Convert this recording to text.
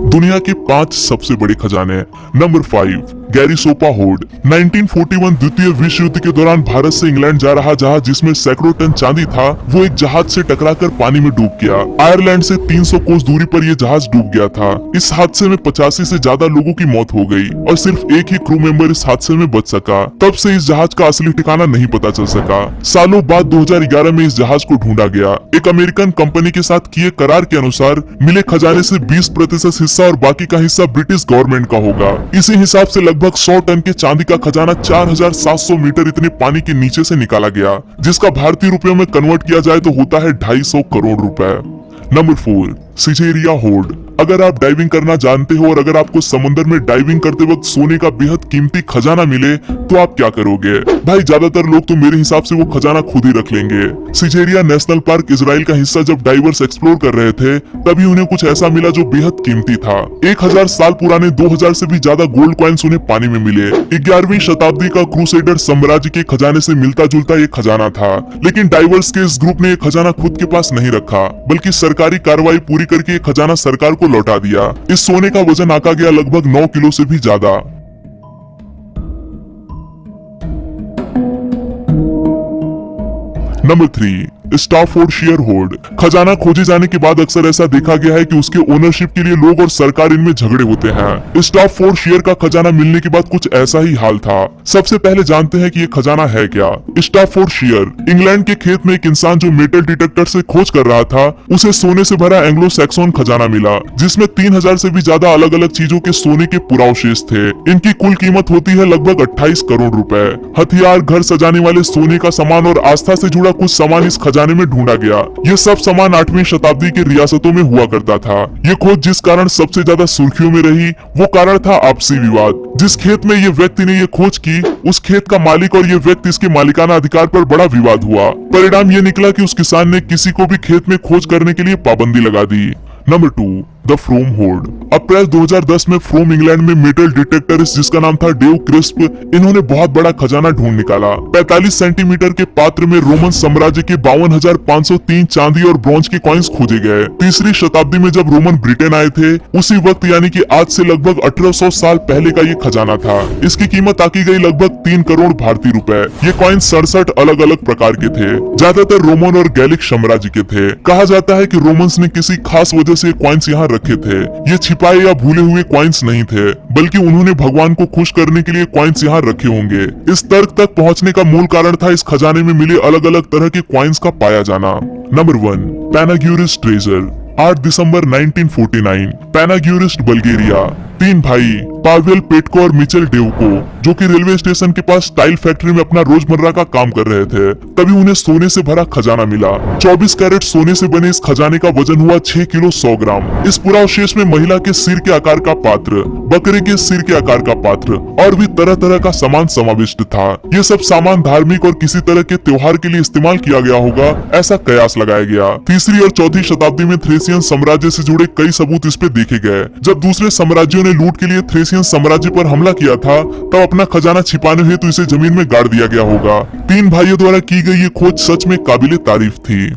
दुनिया के 5 सबसे बड़े खजाने। नंबर 5, गैरी सोपा होर्ड। 1941 द्वितीय विश्व युद्ध के दौरान भारत से इंग्लैंड जा रहा जहाज जिसमें सैकड़ों टन चांदी था, वो एक जहाज से टकराकर पानी में डूब गया। आयरलैंड से 300 कोस दूरी पर यह जहाज डूब गया था। इस हादसे में 85 से ज्यादा लोगों की मौत हो गई और सिर्फ एक ही क्रू मेंबर इस हादसे में बच सका। तब से इस जहाज का असली ठिकाना नहीं पता चल सका। सालों बाद 2011 में इस जहाज को ढूंढा गया। एक अमेरिकन कंपनी के साथ किए करार के अनुसार मिले खजाने से 20% हिस्सा और बाकी का हिस्सा ब्रिटिश गवर्नमेंट का होगा। इसी हिसाब से लगभग 100 टन के चांदी का खजाना 4700 मीटर इतने पानी के नीचे से निकाला गया, जिसका भारतीय रुपयों में कन्वर्ट किया जाए तो होता है 250 करोड़ रुपए। Number 4, Caesarea hoard. अगर आप डाइविंग करना जानते हो और अगर आपको समुद्र में डाइविंग करते वक्त सोने का बेहद कीमती खजाना मिले तो आप क्या करोगे? भाई ज्यादातर लोग तो मेरे हिसाब से वो खजाना खुद ही रख लेंगे। सिजेरिया नेशनल पार्क इजराइल का हिस्सा जब डाइवर्स एक्सप्लोर कर रहे थे तभी उन्हें कुछ ऐसा मिला जो बेहद कीमती था। 1000 साल पुराने 2000 से भी ज्यादा गोल्ड कॉइन्स उन्हें पानी में मिले। 11वीं शताब्दी का क्रूसेडर साम्राज्य के खजाने से मिलता जुलता एक खजाना था, लेकिन डाइवर्स के इस ग्रुप ने एक खजाना खुद के पास नहीं रखा, बल्कि सरकारी कार्रवाई पूरी करके एक खजाना सरकार को लौटा दिया। इस सोने का वजन आंका गया लगभग 9 किलो से भी ज्यादा। Number 3, Staffordshire hoard. खजाना खोजे जाने के बाद अक्सर ऐसा देखा गया है कि उसके ओनरशिप के लिए लोग और सरकार इनमें झगड़े होते हैं। स्टाफोर्डशियर का खजाना मिलने के बाद कुछ ऐसा ही हाल था। सबसे पहले जानते हैं कि ये खजाना है क्या। स्टाफोर्डशियर इंग्लैंड के खेत में एक इंसान जो मेटल डिटेक्टर से खोज कर रहा था, उसे सोने से भरा एंग्लो सैक्सोन खजाना मिला, जिसमें 3000 से भी ज्यादा अलग अलग चीजों के सोने के पुरावशेष थे। इनकी कुल कीमत होती है लगभग 28 करोड़ रुपए। हथियार, घर सजाने वाले सोने का सामान और आस्था से जुड़ा कुछ सामान इस खजाने में ढूंढा गया। ये सब सामान 8वीं शताब्दी की रियासतों में हुआ करता था। ये खोज जिस कारण सबसे ज्यादा सुर्खियों में रही वो कारण था आपसी विवाद। जिस खेत में ये व्यक्ति ने ये खोज की, उस खेत का मालिक और ये व्यक्ति इसके मालिकाना अधिकार पर बड़ा विवाद हुआ। परिणाम ये निकला कि उस किसान ने किसी को भी खेत में खोज करने के लिए पाबंदी लगा दी। Number 2, the Frome hoard. April 2010 में फ्रोम इंग्लैंड में मेटल डिटेक्टरिस्ट जिसका नाम था डेव क्रिस्प, इन्होंने बहुत बड़ा खजाना ढूंढ निकाला। 45 सेंटीमीटर के पात्र में रोमन साम्राज्य के 52,503 चांदी और ब्रॉन्ज के कॉइन्स खोजे गए। 3री शताब्दी में जब रोमन ब्रिटेन आए थे, उसी वक्त यानी कि आज से लगभग 1800 साल पहले का ये खजाना था। इसकी कीमत आकी गई लगभग 3 करोड़ भारतीय रुपए। ये कॉइन 67 अलग अलग प्रकार के थे, ज्यादातर रोमन और गैलिक साम्राज्य के थे। कहा जाता है कि रोमन्स ने किसी खास वजह से कॉइन्स यहाँ रखे थे। ये छिपाए या भूले हुए कॉइन्स नहीं थे, बल्कि उन्होंने भगवान को खुश करने के लिए कॉइन्स यहाँ रखे होंगे। इस तर्क तक पहुँचने का मूल कारण था इस खजाने में मिले अलग अलग तरह के कॉइन्स का पाया जाना। Number 1, Panagyurishte treasure. 8 दिसंबर 1949 पैनाग्यूरिस्ट बल्गेरिया। 3 भाई पावेल पेटको और मिचेल डेवको, जो कि रेलवे स्टेशन के पास टाइल फैक्ट्री में अपना रोजमर्रा का काम कर रहे थे, तभी उन्हें सोने से भरा खजाना मिला। 24 कैरेट सोने से बने इस खजाने का वजन हुआ 6 किलो 100 ग्राम। इस पुरावशेष में महिला के सिर के आकार का पात्र, बकरे के सिर के आकार का पात्र और भी तरह तरह का सामान समाविष्ट था। ये सब सामान धार्मिक और किसी तरह के त्योहार के लिए इस्तेमाल किया गया होगा, ऐसा कयास लगाया गया। 3री और 4थी शताब्दी में थ्रेसियन साम्राज्य से जुड़े कई सबूत इस पे देखे गए। जब दूसरे साम्राज्यों ने लूट के लिए थ्रेसियन साम्राज्य पर हमला किया था, तब अपना खजाना छिपाने हेतु इसे जमीन में गाड़ दिया गया होगा। 3 भाइयों द्वारा की गई ये खोज सच में काबिले तारीफ थी।